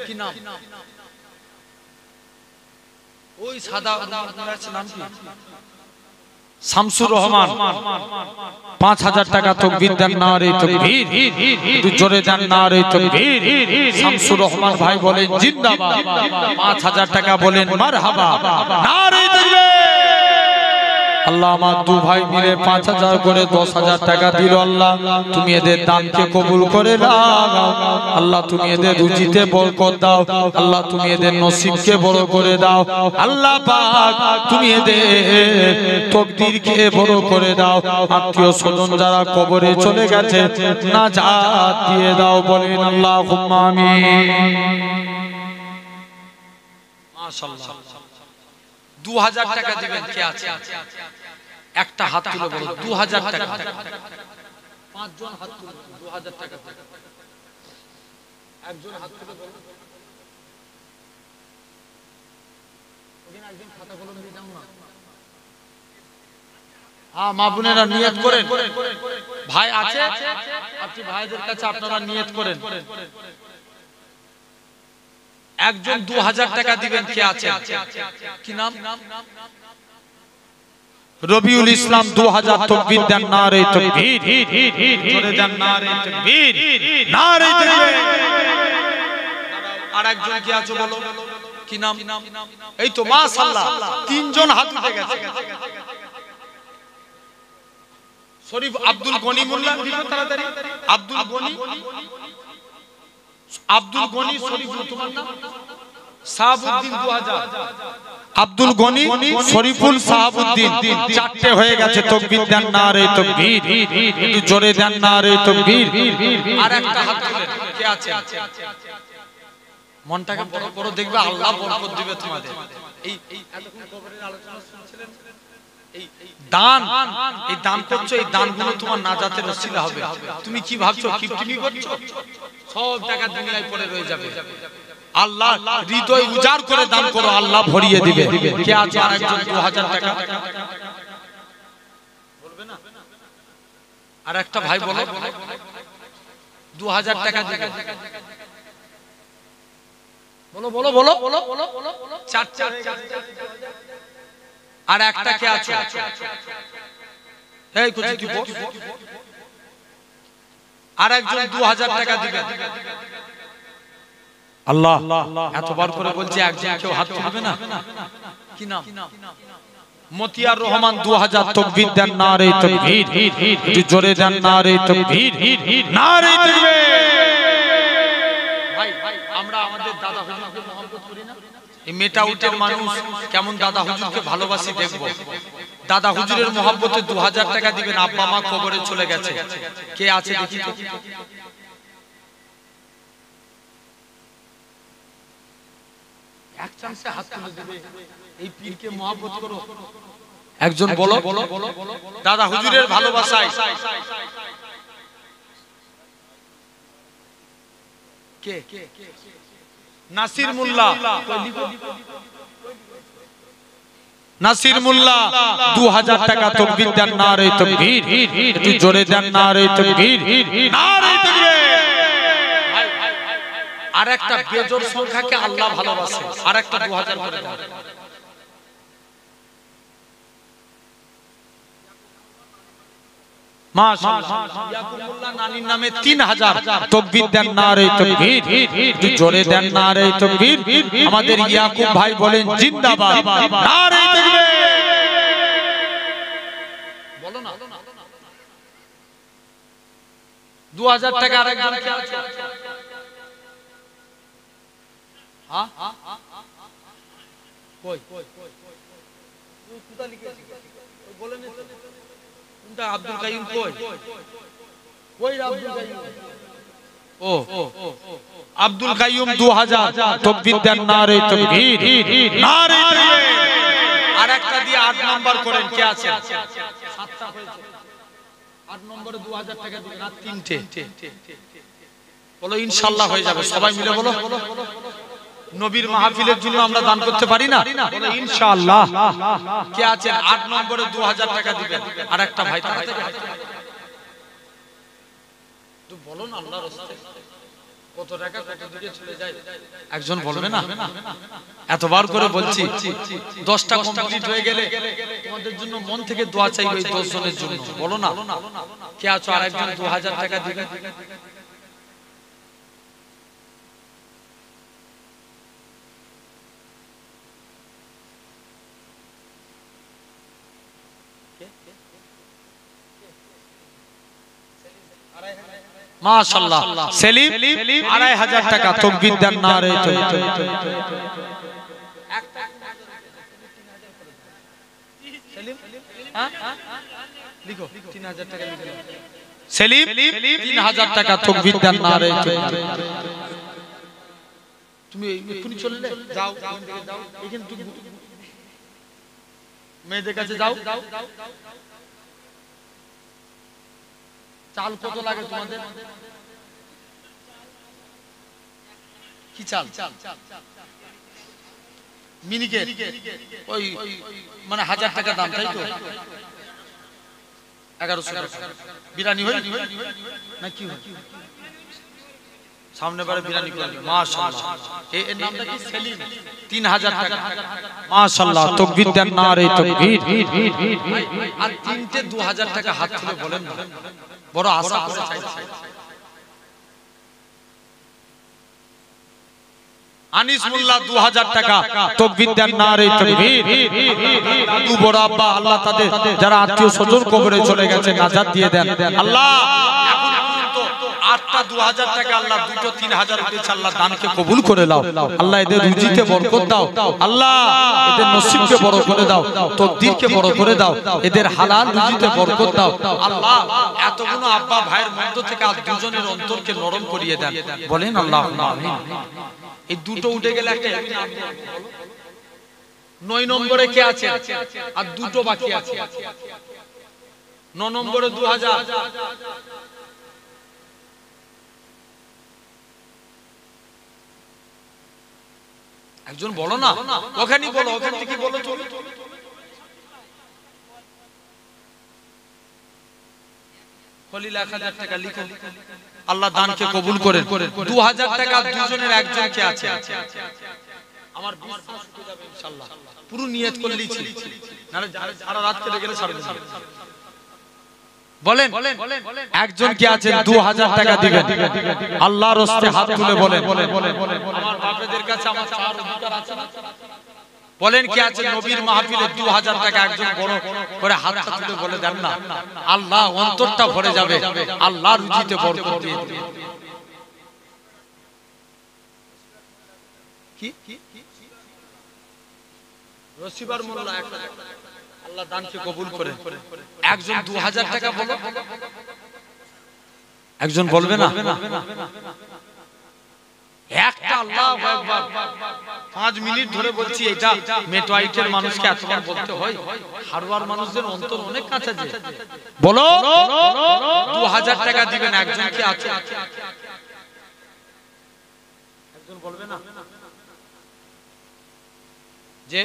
কি নাম? ওই সাদা নাম কি? শামসুর রহমান। 5,000 টাকা তাকবীর দেন, নারে তাকবীর। একটু জোরে দেন, নারে তাকবীর। শামসুর রহমান ভাই বলেন জিন্দাবাদ। 5,000 টাকা বলেন মারহাবা, নারে তাকবীর। আল্লাহ আমার দু ভাই মিলে 5,000 করে 10,000 টাকা দিল। আল্লাহ তুমি এদের দানকে কবুল করে নাও। আল্লাহ তুমি এদের রুজিতে বরকত দাও। আল্লাহ তুমি এদের নসিবকে বড় করে দাও। আল্লাহ পাক তুমি এদের তকদিরকে বড় করে দাও। আত্মীয় স্বজন যারা কবরে চলে গেছে নাজাত দিয়ে দাও, বলেন আল্লাহুম্মা আমিন। মাশাআল্লাহ। 2,000 টাকা দিবেন কে আছে? একটা হাত তুলে বলো 2,000 টাকা। 5 জন হাত তুলে 2,000 টাকা। একজন হাত তুলে বলো। ওখানে একজন খাতা কলম দিয়ে দাও না। হ্যাঁ মা বোনেরা নিয়ত করেন। ভাই আছে, আপনি ভাইদের কাছে আপনারা নিয়ত করেন। একজন 2,000 টাকা দিবেন কে আছে? কি নাম? রবিউল ইসলাম। 2,000 তাকবীর দেন, নারে তাকবীর। জোরে দেন, নারে তাকবীর, নারে তাকবীর। আর একজন কি আছে বলো, কি নাম? এই তো মাশাআল্লাহ, 3 জন হাত উঠে গেছে। শরীফ আব্দুল গনি মোল্লা, তাড়াতাড়ি। আব্দুল গনি, আব্দুল গনি শরীফুল, তোমার নাম? সাহাবউদ্দিন। 2,000 আব্দুল গনি শরীফুল সাহাবউদ্দিন। 4টে হয়ে গেছে। তাকবীর দেন, নারে তাকবীর। একটু জোরে দেন, নারে তাকবীর। আর একটা হাত তুলেন কে আছে? মনটাকে বড় বড় দেখবে, আল্লাহ বরকত দিবে তোমাদের। এই এতক্ষণ কবরের আলোচনা শুনছিলেন, এই দান, এই দান করছো, এই দানগুলো তোমার নাজাতের ওসিলা হবে। তুমি কি ভাবছো কিপটিমি করছো? সব টাকা দুনিয়ায় পড়ে রয়ে যাবে। আল্লাহ হৃদয় উজাড় করে দান করো, আল্লাহ ভরিয়ে দিবে। কে আছে আরেকজন 2,000 টাকা বলবে না? আর একটা ভাই বলো 2,000 টাকা দিবে। বলো বলো বলো বলো চারটে আর একটা কে আছে এই কুচি তুই বল আর একজন 2000 টাকা দিবেন আল্লাহ এতবার করে বলছি একজন কেউ হাত তুলবে না কি নাম মতিয়ার রহমান 2000 তাকবীর দেন নারে তাকবীর একটু জোরে দেন নারে তাকবীর নারে তাকবীর ভাই আমরা আমাদের দাদা হুজুরকে মহব্বত করি না এই মেটাউটের মানুষ কেমন দাদা হুজুরকে ভালোবাসি দেখবো দাদা হুজুরের মহব্বতে 2000 টাকা দিবেন আব্বা মা কবরে চলে গেছে কে আছে দেখি তো এক চান্সে হাত তুলে দিবে এই পীরকে মহব্বত করো একজন বলো দাদা হুজুরের ভালোবাসায় কে নাসির মোল্লা নাসির মোল্লা 2000 টাকা তাকবীর দেন নারে তাকবীর একটু জোরে দেন নারে তাকবীর নারে তাকবীর আর একটা বেজোড় সংখ্যাকে আল্লাহ ভালোবাসে আর একটা 2000 করে দেন মাশাআল্লাহ ইয়াকুব মোল্লা নানির নামে 3000 তাকবীর দেন নারে তাকবীর একটু জোরে দেন নারে তাকবীর আমাদের ইয়াকুব ভাই বলেন জিন্দাবাদ নারে তাকবীর বলো না 2000 টাকা আরেকজন কে আছে হ্যাঁ কই কোথা লিখেছি বলেন কোনটা আব্দুল কাইয়ুম কই আব্দুল কাইয়ুম ও আব্দুল কাইয়ুম 2000 তাকবীর দেন নারে তাকবীর নারে তাকবীর আরেকটা দিয়ে 8 নাম্বার করেন কে আছে 7টা হয়েছে 8 নম্বরে 2000 টাকা দিবেন আর 3টে বলো ইনশাআল্লাহ হয়ে যাবে সবাই মিলে বলো নবীর মাহফিলের জন্য আমরা দান করতে পারি না বলো ইনশাআল্লাহ কে আছে 8 নম্বরে 2000 টাকা দিবেন আর একটা ভাই তো বলো না আল্লাহর রাস্তায় কত টাকা কত দিকে চলে যায় একজন বলবে না এতবার করে বলছি 10টা কমপ্লিট হয়ে গেলে তোমাদের জন্য মন থেকে দোয়া চাইবে এই 10 জনের জন্য বলো না কে আছো আরেকজন 2000 টাকা দিবেন মাশাআল্লাহ সেলিম 2500 টাকা তাকবীর দেন নারে তাকবীর সেলিম হ্যাঁ লিখো 3000 টাকা লিখো সেলিম 3000 টাকা তাকবীর দেন নারে তাকবীর তুমি এক্ষুনি চললে যাও এখানে তুমি মেয়েদের কাছে যাও চাল কত লাগে তোমাদের কি চাল মিনিকে ওই মানে 1000 টাকা দাম তাই তো 1100 টাকা বিরিয়ানি হয় না কি হয় সামনে বারে বিরিয়ানি করে মাশাআল্লাহ এর নামটা কি সেলিম 3000 টাকা মাশাআল্লাহ তাকবীর দেন নারে তাকবীর আর 3টে 2000 টাকা হাত তুলে বলেন না বড় আশা করে চাইছি আনিস মোল্লা 2000 টাকা তাকবীর দেন নারে তাকবীর দাদু বড় আব্বা আল্লাহ তাদের যারা আত্মীয় স্বজন কবরে চলে গেছে নাজাত দিয়ে দেন আল্লাহ এখন পর্যন্ত 8টা 2000 টাকা আল্লাহ 2টো 3000 উঠেছে আল্লাহ দানকে কবুল করে নাও আল্লাহ এদের রুজিতে বরকত দাও আল্লাহ এদের নসিবকে বড় করে দাও তকদিরকে বড় করে দাও এদের হালাল রুজিতে বরকত দাও আল্লাহ এতগুলো আব্বা ভাইয়ের মধ্য থেকে আজ দুজনের অন্তরকে নরম করিয়ে দেন বলেন আল্লাহুম্মা আমিন এই দুটো উঠে গেলে একটা 9 নম্বরে কে আছে আর দুটো বাকি আছে 9 নম্বরে 2000 একজন বলো না ওখানেই বলো ওখান থেকে বলো তুমি খলিল 1000 টাকা লিখো, আল্লাহ দানকে কবুল করেন। 2000 টাকা দুজনের একজনকে আছে, আমার বিশ্বাস হয়ে যাবে ইনশাআল্লাহ, পুরো নিয়ত করলেই ছিল, নারে সারা রাত কেটে গেলে সারা দিন। বলেন একজন কি আছেন 2000 টাকা দিবেন, আল্লাহর রাস্তায় হাত তুলে বলেন। আমার বাপেদের কাছে আমার চার অধিকার আছে না? বলেন কি আছে নবীর মাহফিলে 2000 টাকা একজন বড় করে হাত তুলে বলে দেন না, আল্লাহ অন্তরটা ভরে যাবে, আল্লাহ রুজিতে বরকত দিয়ে দিবে। কি রসিবার মোল্লা আল্লাহ দানকে কবুল করে, একজন 2000 টাকা বলো, একজন বলবে না? একটা আল্লাহু আকবার 5 মিনিট ধরে বলছি, এটা মেটওয়াইটের মানুষকে এতবার বলতে হয়? হারওয়ার মানুষদের অন্তর অনেক কাছে যে বলো 2000 টাকা দিবেন, একজন কি আছে? একজন বলবে না যে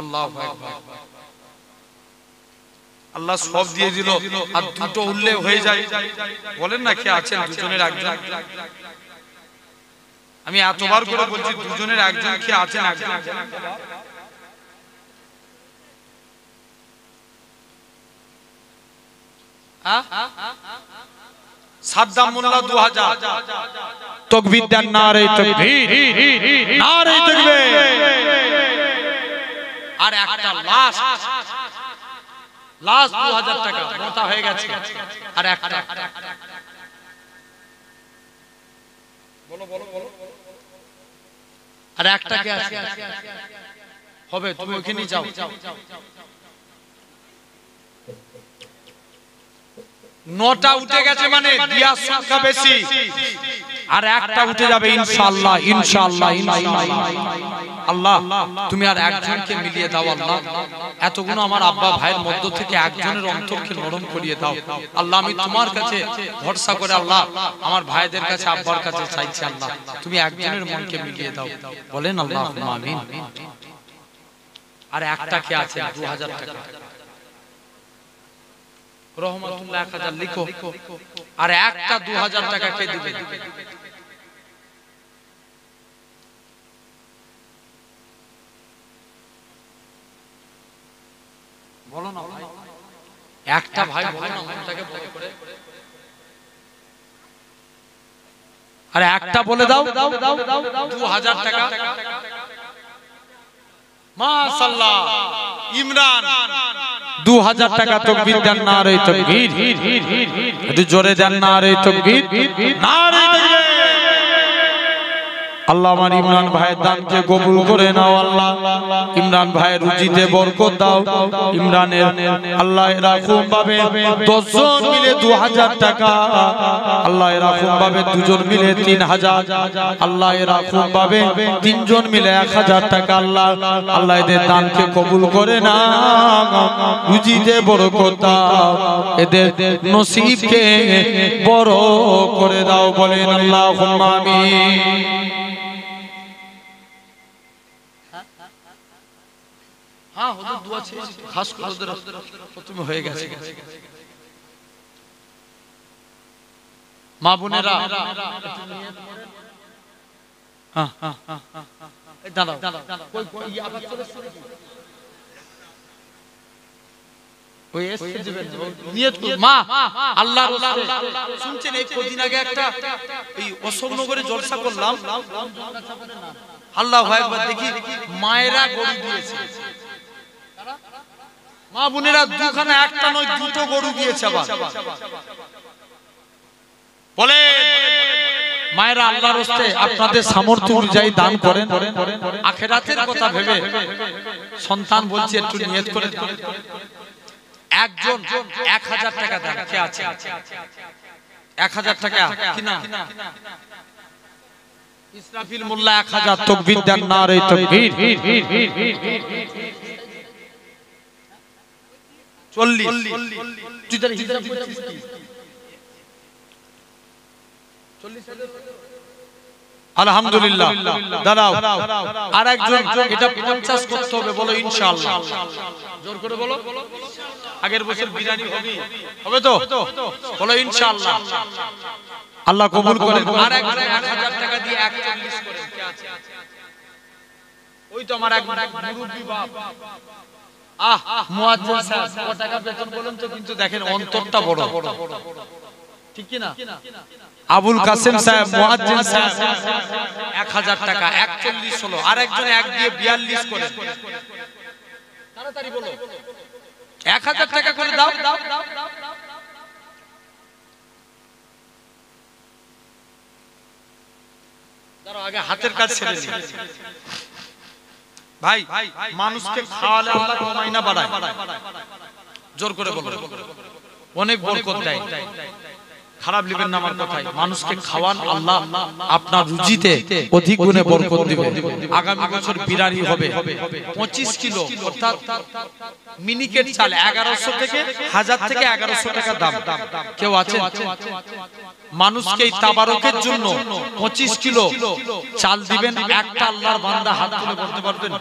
আল্লাহু আকবার, আল্লাহ সব দিয়ে দিল আর দুটো উল্লেখ হয়ে যায়। বলেন না কে আছেন দুজনের একজন? আমি এতবার করে বলছি দুজনের একজন কে আছেন? একজন সাদ্দাম মোল্লা 2000 তাকবীর দেন, নারে তাকবীর, নারে তাকবীর। আর একটা লাশ 2000 টাকা মোটা হয়ে গেছে, আর একটা বলো বলো বলো, আর একটা কে আছে হবে? তুমি ওখানে যাও, 9টা উঠে গেছে মানে দিয়ার সংখ্যা বেশি, আর একটা উঠে যাবে ইনশাআল্লাহ, ইনশাআল্লাহ, ইনশাআল্লাহ। আল্লাহ তুমি আর একজনকে মিলিয়ে দাও, আল্লাহ এতগুলো আমার আব্বা ভাইয়ের মধ্য থেকে একজনের অন্তরকে নরম করিয়ে দাও। আল্লাহ আমি তোমার কাছে ভরসা করে আল্লাহ আমার ভাইদের কাছে আব্বার কাছে চাইছি, আল্লাহ তুমি একজনের মনকে মিলিয়ে দাও। বলেন আল্লাহুম্মা আমিন। আর একটা কে আছে 2000 টাকা? রহমাতুল্লাহ 1000 লিখো, আর একটা 2000 টাকা কে দিবে? বলো না, একটা ভাই বলো না, মনটাকে বড় করে, আরে একটা বলে দাও 2000 টাকা। মাশাআল্লাহ ইমরান 2000 টাকা, তাকবীর দেন, নারে তাকবীর, একটু জোরে দেন, নারে তাকবীর, নারে তাকবীর। আল্লাহ আমার ইমরান ভাইয়ের দানকে কবুল করে নাও, আল্লাহ ইমরান ভাইয়ের রুজিতে বরকত দাও। ইমরানের আল্লাহ এরকম ভাবে 10 জন মিলে 2000 টাকা, আল্লাহ এরকম ভাবে 2 জন মিলে 3000, আল্লাহ এরকম ভাবে 3 জন মিলে 1000 টাকা, আল্লাহ আল্লাহ এদের দানকে কবুল করে নাও, রুজিতে বরকত দাও, এদের নসিবকে বড় করে দাও। বলেন আল্লাহুম্মা আমিন। হ্যাঁ ওদের দোয়া চেয়েছি, খাস করে ওদের প্রথমে হয়ে গেছে। মা বোনেরা শুনছেন এই কদিন আগে একটা এই অশোকনগরে জলসা করলাম, আল্লাহু আকবার, দেখি মায়েরা গরু দিয়েছে, মা বোনেরা দুখানা, একটা নয় দুটো গরু দিয়েছে। আবার বলে মায়েরা আল্লাহর রাস্তায় আপনাদের সামর্থ্য অনুযায়ী দান করেন, আখিরাতের কথা ভেবে। সন্তান বলছে একটু নিয়ত করে, একজন 1000 টাকা দেন, কে আছে? 1000 টাকা কিনা ইসরাফিল মোল্লা 1000, তাকবীর দেন, নারে তাকবীর। 40 আলহামদুলিল্লাহ। দাঁড়াও, আর একজন, এটা 50 করতে হবে, বলো ইনশাআল্লাহ। জোর করে বলো। আগের বছর বিরিয়ানি হবে তো, বলো ইনশাআল্লাহ। আল্লাহ কবুল করেন। আর একজন 1000 টাকা দিয়ে 41 করেন, কে আছে? ওই তো আমার এক মুরব্বি বাপ, মুয়াজ্জিন সাহেব, কত টাকা বেতন বলেন তো, কিন্তু দেখেন অন্তরটা বড়, ঠিক কি না? আবুল কাসেম সাহেব, মুয়াজ্জিন সাহেব, 1000 টাকা 41 হলো। আর একজন এক দিয়ে 42 করে, তাড়াতাড়ি বলো। 1000 টাকা করে দাও। দাঁড়াও, আগে হাতের কাজ ছেড়ে দিই। ভাই, মানুষকে খাওয়ালে আল্লাহ কমাই না বাড়ায়? জোর করে বলো। অনেক বরকত দেয়। খারাপ লিবেন না আমার কথায়। মানুষকে খাওয়ান, আল্লাহ আপনার রুজিতে অধিক গুণে বরকত দিবে। আগামী বছর বিরানি হবে 25 কিলো, অর্থাৎ মিনিকেট চাল 1100 থেকে 1000 থেকে 1100 টাকা দাম। কেউ আছে? মানুষকে এই তাবারকের জন্য 25 কিলো চাল দিবেন। একটা আল্লাহর বান্দা হাত তুলে বলতে পারবেন?